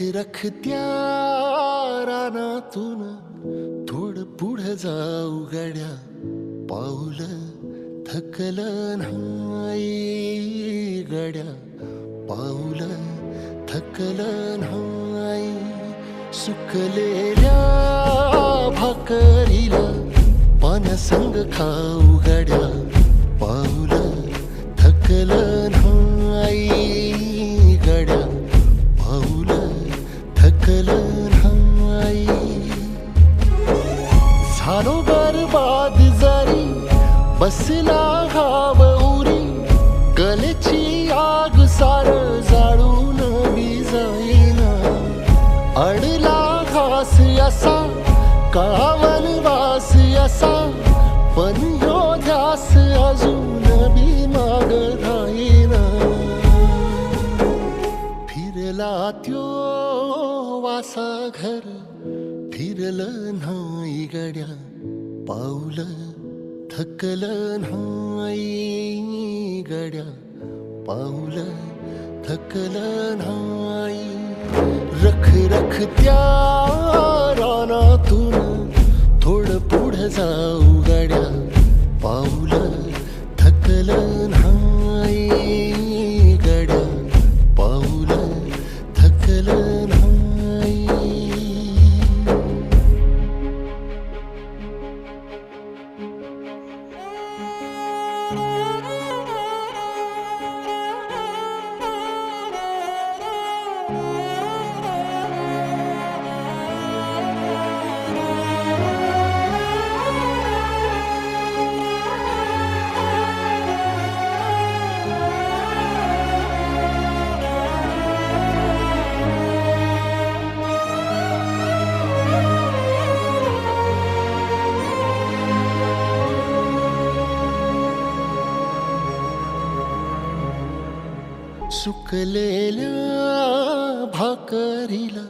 रखत्या रानातून थोडं पुढं जाऊ गड्या, पाऊल थकलं नाही गड्या, पाऊल थकलं नाही. सुकलेल्या भाकरीला पाण्यासंग खाऊ गड्या, पाऊल थकलं नाही गड्या, पाऊल थकलं नाही. झालो बरबाद जरी बसला घाव उरी, कलेची आग सार जाळून विजाईना. अडला घास असा काळा वनवास असा, पण ह्यो ध्यास अजून बी माग राहीना. फिरला त्यो वासा घर फिरलं नाही गड्या, पाऊल थकलं नाही गड्या, पाऊल थकलं नाही. रखत्या रानातून थोडं पुढं जाऊ गड्या, पाऊल थकलं नाही गड्या, पाऊल थकलं नाही. सुकलेल्या भाकरीला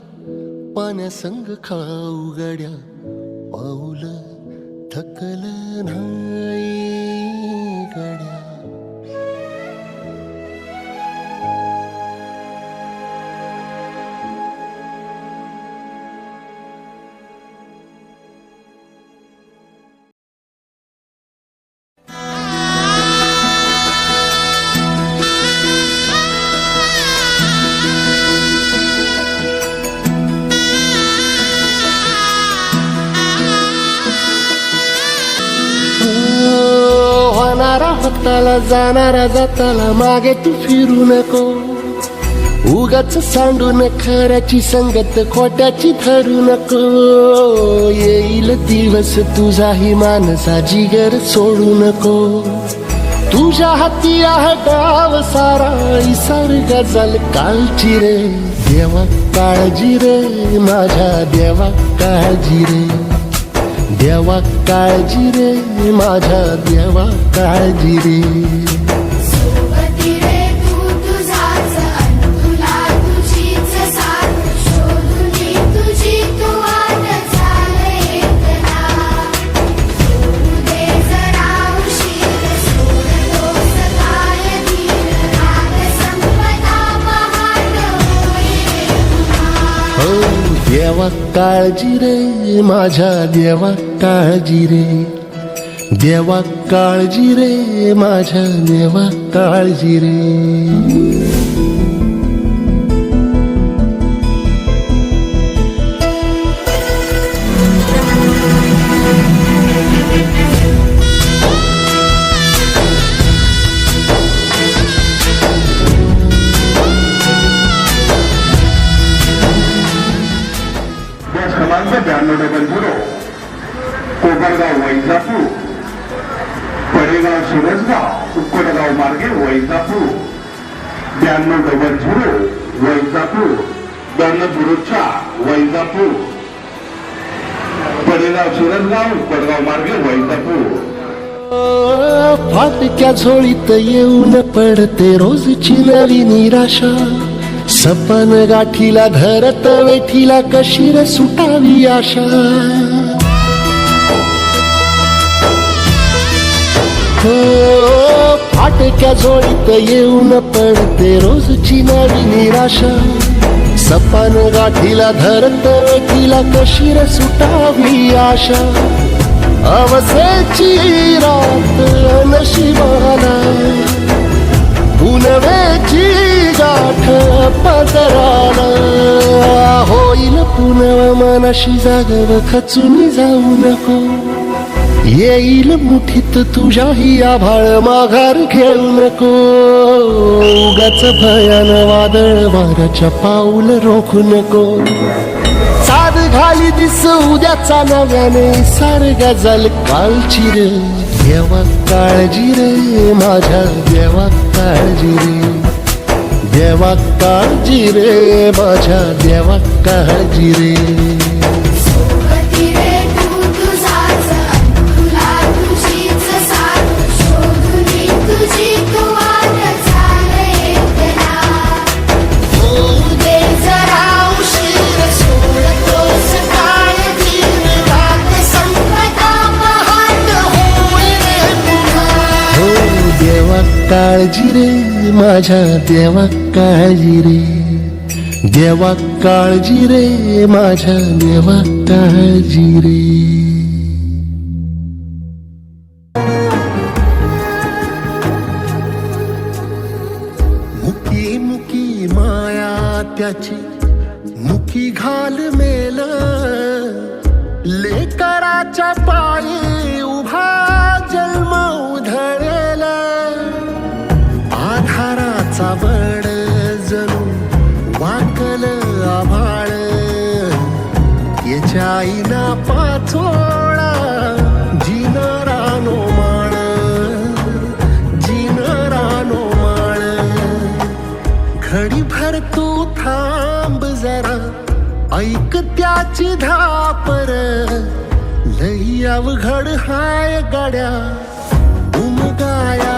पाण्यासंग खाऊ गड्या, पाऊल थकलं नाही गड्या. हाताला जाणारा जाताला मागे तू फिरू नको, उगाच सांडून खऱ्याची संगत खोट्याची धरू नको. येईल दिवस तुझाही मानसा जिगर सोडू नको, तुझ्या हाती आहे डाव सारा इसर गजल कालची रे. देवा काळजी रे माझ्या देवा काळजी रे, देवा काळजी रे माझ्या देवा काळजी रे. सोबती रे तू तुझाच अन तुला तुझीच साथ, शोधुनी तुझी तू वाट चाल एकला. सोडू दे जरा उशीर, सोड दोष काय धीर, राग संपदा पहाट होईल पुन्हा. हो देवा काळजी रे माझ्या देवा काळजी रे, देवा काळजी रे माझ्या देवा काळजी रे. क्रमांक 9200 कोपरगाव वैजापूर, पडेगाव शिरसगाव उक्कडगाव मार्गे वैजापूर. 9200 वैजापूर, 9204 वैजापूर, पडेगाव शिरसगाव उक्कडगाव मार्गे वैजापूर. फाटक्या झोळीत येऊन पडते रोजची नवी निराशा, सपन गाठीला धरत वेठीला कशी रे सुटावी आशा. हो फाटक्या झोळीत येऊन पडते रोजची नवी निराशा, सपान गाठीला धरत वेठीला कशी रे सुटावी आशा अवसेची रात नशिबाला पुनवेची गाठ पदराला होईल पुनव मनाशी जागव खचून जाऊ नको येईल मुठीत तुझ्याही आभाळ माघार घेऊ नको उगाच भयान वादळ वाऱ्याच्या पाऊल रोखू नको साध घाली दिस उद्याचा नव्याने सार गजल कालची रे देवा काळजी रे माझ्या देवा काळजी रे देवा काळजी रे माझ्या देवा काळजी रे सोबती रे तू तुझाच तुला तुझीच साथ शोधुनी तुझी तू वाट चाले एकला होऊ दे जरा उशीर सोडतोस काळजी रात संपता पहाट होईल रे पुन्हा हो देवा काळजी रे माझ्या देवा काळजी रे देवा काळजी रे माझ्या देवा काळजी रे मुकी मुकी माया त्याची मुकी घाल मेल लेकराच्या पायी उभा जन्म उधळेला आधाराचा बड जणू वाकल आभाळ याच्या आईना पाचोळा जिनरानो माळ जिनरानो माळ घडीभर तू थांब जरा ऐक त्याची धापर लई अवघड हाय गाड्या उमगाया